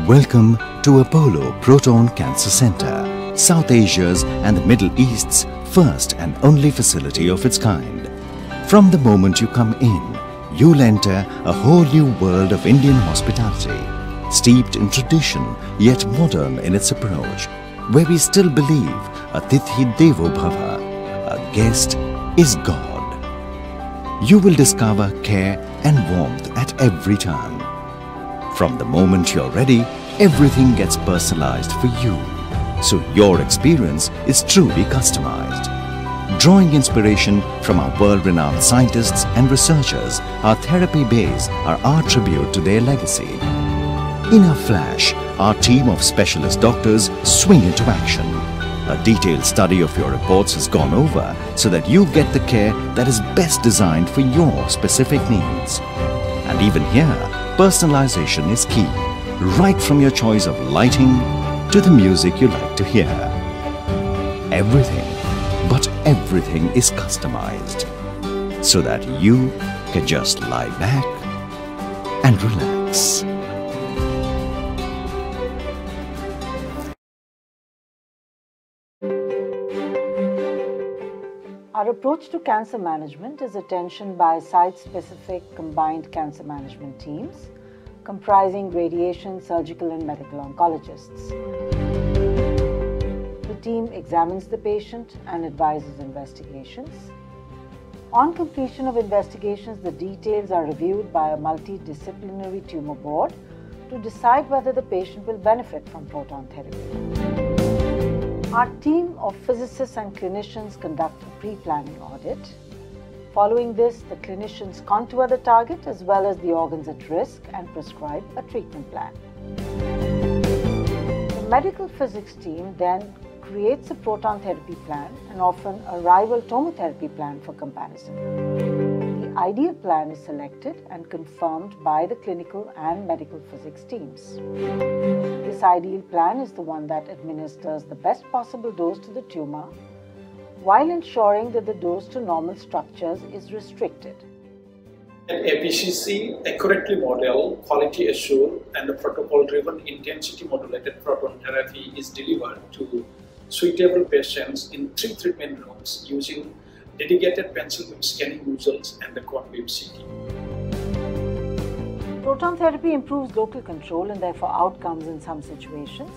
Welcome to Apollo Proton Cancer Center, South Asia's and the Middle East's first and only facility of its kind. From the moment you come in, you'll enter a whole new world of Indian hospitality, steeped in tradition yet modern in its approach, where we still believe Atithi Devo Bhava, a guest is God. You will discover care and warmth at every turn. From the moment you're ready, everything gets personalized for you, so your experience is truly customized. Drawing inspiration from our world-renowned scientists and researchers, our therapy bays are our tribute to their legacy. In a flash, our team of specialist doctors swing into action. A detailed study of your reports has gone over so that you get the care that is best designed for your specific needs. And even here, personalization is key, right from your choice of lighting to the music you like to hear. Everything, but everything is customized so that you can just lie back and relax. Our approach to cancer management is attention by site-specific combined cancer management teams comprising radiation, surgical and medical oncologists. The team examines the patient and advises investigations. On completion of investigations, the details are reviewed by a multidisciplinary tumor board to decide whether the patient will benefit from proton therapy. Our team of physicists and clinicians conduct a pre-planning audit. Following this, the clinicians contour the target as well as the organs at risk and prescribe a treatment plan. The medical physics team then creates a proton therapy plan and often a rival tomotherapy plan for comparison. The ideal plan is selected and confirmed by the clinical and medical physics teams. This ideal plan is the one that administers the best possible dose to the tumor while ensuring that the dose to normal structures is restricted. At APCC, accurately model, quality assured, and the protocol-driven intensity-modulated proton therapy is delivered to suitable patients in 3 treatment rooms using dedicated pencil beam scanning nozzles and the cone beam CT. Proton therapy improves local control and therefore outcomes in some situations,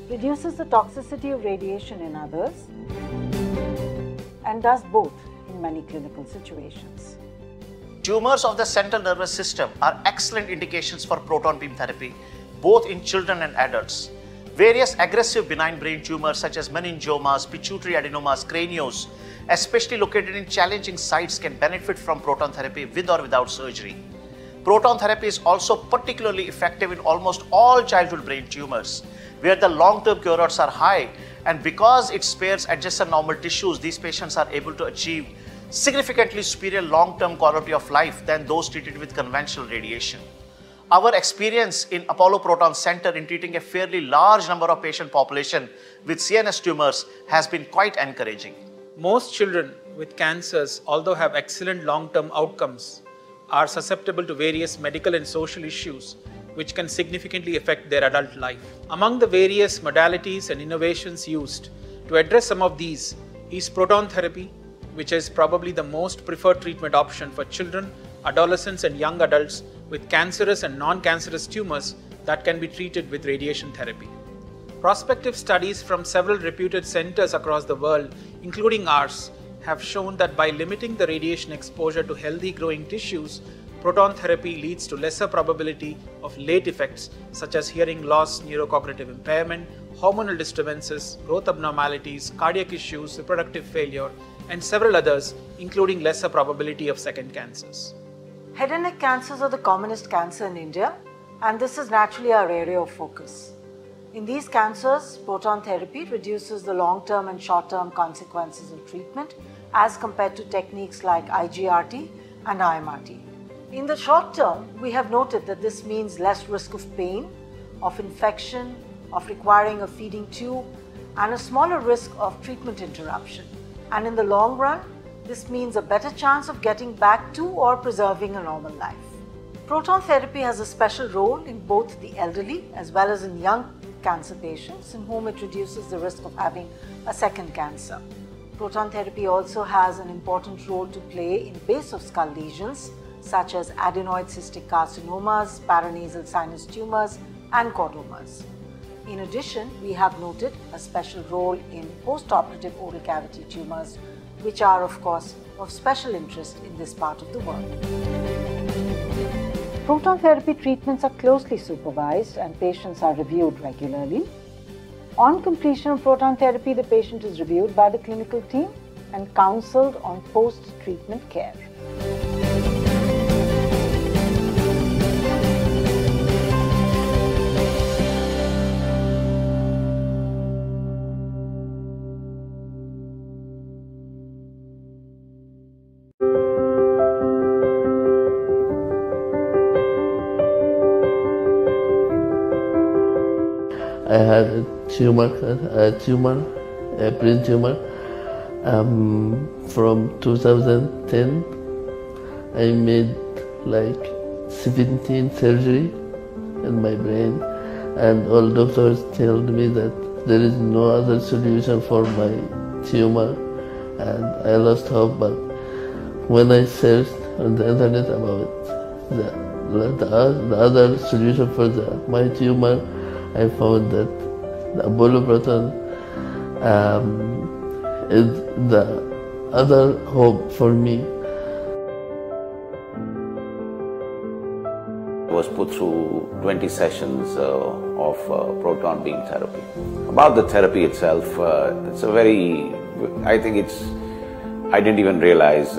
reduces the toxicity of radiation in others, and does both in many clinical situations. Tumors of the central nervous system are excellent indications for proton beam therapy, both in children and adults. Various aggressive benign brain tumors such as meningiomas, pituitary adenomas, cranios, especially located in challenging sites, can benefit from proton therapy with or without surgery. Proton therapy is also particularly effective in almost all childhood brain tumors, where the long-term cure rates are high, and because it spares adjacent normal tissues, these patients are able to achieve significantly superior long-term quality of life than those treated with conventional radiation. Our experience in Apollo Proton Center in treating a fairly large number of patient population with CNS tumors has been quite encouraging. Most children with cancers, although have excellent long-term outcomes, are susceptible to various medical and social issues which can significantly affect their adult life. Among the various modalities and innovations used to address some of these is proton therapy, which is probably the most preferred treatment option for children, adolescents and young adults with cancerous and non-cancerous tumors that can be treated with radiation therapy. Prospective studies from several reputed centers across the world, including ours, have shown that by limiting the radiation exposure to healthy growing tissues, proton therapy leads to lesser probability of late effects such as hearing loss, neurocognitive impairment, hormonal disturbances, growth abnormalities, cardiac issues, reproductive failure, and several others, including lesser probability of second cancers. Head and neck cancers are the commonest cancer in India, and this is naturally our area of focus. In these cancers, proton therapy reduces the long-term and short-term consequences of treatment as compared to techniques like IGRT and IMRT. In the short term, we have noted that this means less risk of pain, of infection, of requiring a feeding tube, and a smaller risk of treatment interruption. And in the long run, this means a better chance of getting back to or preserving a normal life. Proton therapy has a special role in both the elderly as well as in young cancer patients in whom it reduces the risk of having a second cancer. Proton therapy also has an important role to play in base of skull lesions such as adenoid cystic carcinomas, paranasal sinus tumors and chordomas. In addition, we have noted a special role in post-operative oral cavity tumors, which are of course of special interest in this part of the world. Proton therapy treatments are closely supervised and patients are reviewed regularly. On completion of proton therapy, the patient is reviewed by the clinical team and counseled on post-treatment care. I had a brain tumor. From 2010, I made like 17 surgery in my brain, and all doctors told me that there is no other solution for my tumor, and I lost hope. But when I searched on the internet about the other solution for my tumor, I found that the Apollo Proton is the other hope for me. I was put through 20 sessions of proton beam therapy. About the therapy itself, it's a very, I didn't even realize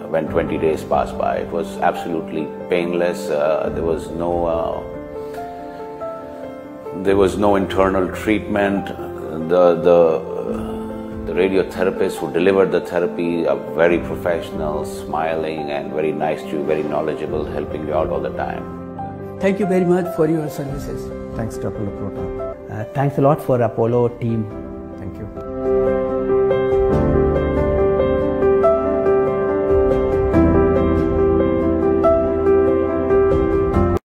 when 20 days passed by. It was absolutely painless. There was no internal treatment. The radiotherapists who delivered the therapy are very professional, smiling and very nice to you, very knowledgeable, helping you out all the time. Thank you very much for your services. Thanks to Apollo Proton. Thanks a lot for Apollo team. Thank you.